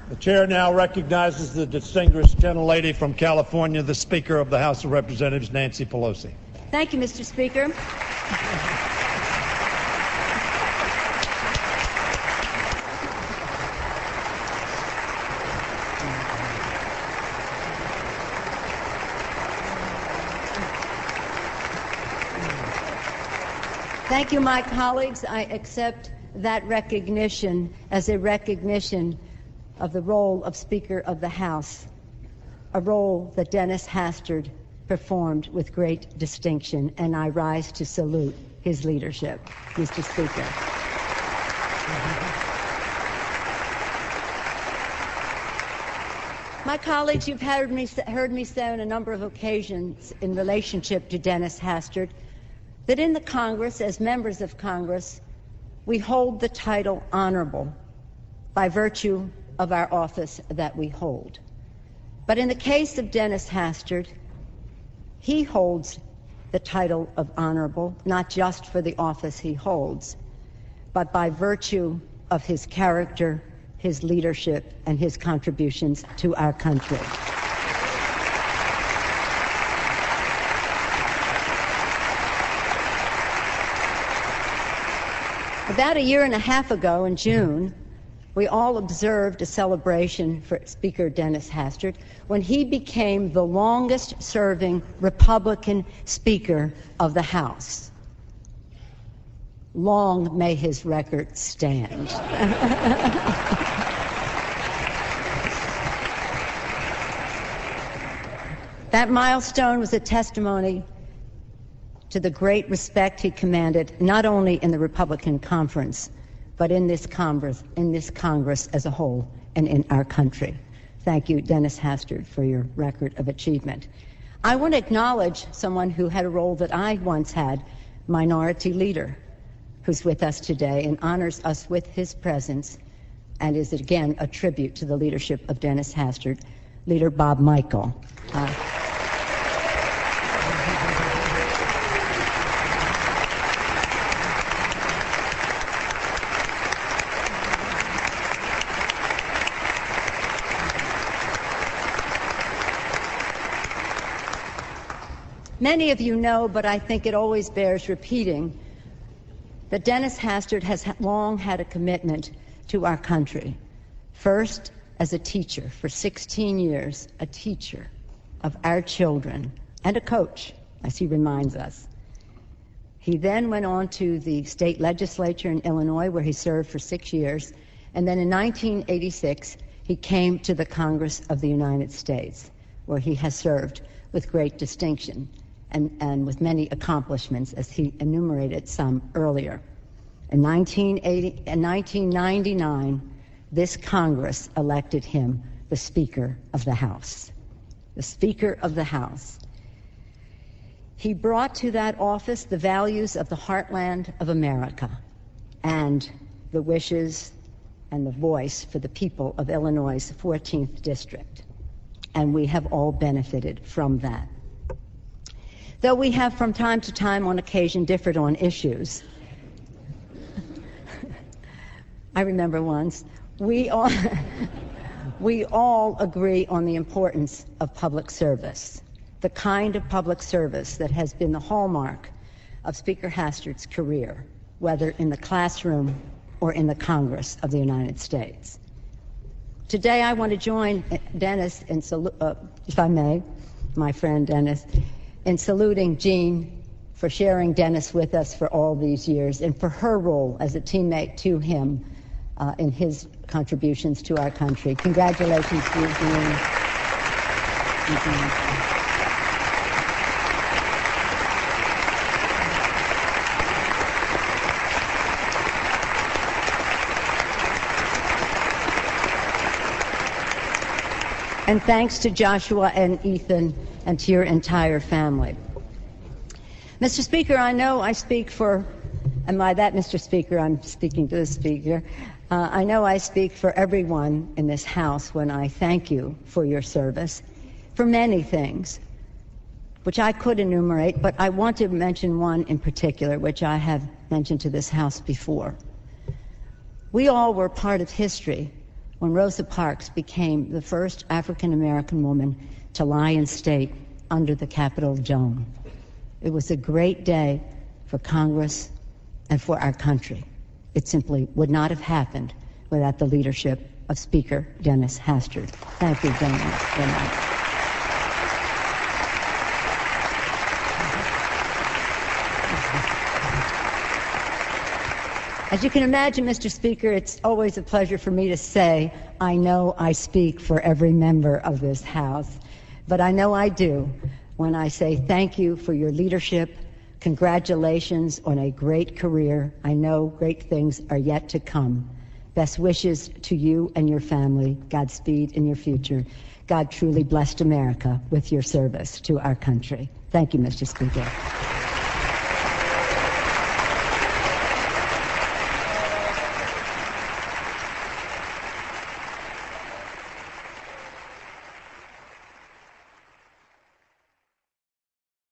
The chair now recognizes the distinguished gentlelady from California, the Speaker of the House of Representatives, Nancy Pelosi. Thank you, Mr. Speaker. Thank you, my colleagues. I accept that recognition as a recognition of the role of Speaker of the House, a role that Dennis Hastert performed with great distinction, and I rise to salute his leadership, Mr. Speaker. My colleagues, you've heard me say on a number of occasions in relationship to Dennis Hastert that in the Congress, as members of Congress, we hold the title honorable by virtue of our office that we hold. But in the case of Dennis Hastert, he holds the title of honorable not just for the office he holds, but by virtue of his character, his leadership, and his contributions to our country. About a year and a half ago in June, we all observed a celebration for Speaker Dennis Hastert when he became the longest-serving Republican Speaker of the House. Long may his record stand. That milestone was a testimony to the great respect he commanded, not only in the Republican conference, but in this Congress as a whole and in our country. Thank you, Dennis Hastert, for your record of achievement. I want to acknowledge someone who had a role that I once had, Minority Leader, who's with us today and honors us with his presence and is again a tribute to the leadership of Dennis Hastert, Leader Bob Michael. Many of you know, but I think it always bears repeating, that Dennis Hastert has long had a commitment to our country. First, as a teacher for 16 years, a teacher of our children and a coach, as he reminds us. He then went on to the state legislature in Illinois, where he served for 6 years, and then in 1986, he came to the Congress of the United States, where he has served with great distinction and with many accomplishments, as he enumerated some earlier. In 1999, this Congress elected him the Speaker of the House. The Speaker of the House. He brought to that office the values of the heartland of America and the wishes and the voice for the people of Illinois' 14th District. And we have all benefited from that. Though we have from time to time on occasion differed on issues, I remember once, we all agree on the importance of public service, the kind of public service that has been the hallmark of Speaker Hastert's career, whether in the classroom or in the Congress of the United States. Today I want to join Dennis, if I may, my friend Dennis, in saluting Jean for sharing Dennis with us for all these years and for her role as a teammate to him in his contributions to our country. Congratulations to you, Jean. And thanks to Joshua and Ethan and to your entire family. Mr. Speaker, I know I speak for, and by that, Mr. Speaker, I'm speaking to the Speaker. I know I speak for everyone in this House when I thank you for your service, for many things, which I could enumerate, but I want to mention one in particular, which I have mentioned to this House before. We all were part of history when Rosa Parks became the first African-American woman to lie in state under the Capitol dome. It was a great day for Congress and for our country. It simply would not have happened without the leadership of Speaker Dennis Hastert. Thank you, gentlemen, very much. As you can imagine, Mr. Speaker, it's always a pleasure for me to say, I know I speak for every member of this House, but I know I do when I say thank you for your leadership, congratulations on a great career. I know great things are yet to come. Best wishes to you and your family. Godspeed in your future. God truly blessed America with your service to our country. Thank you, Mr. Speaker.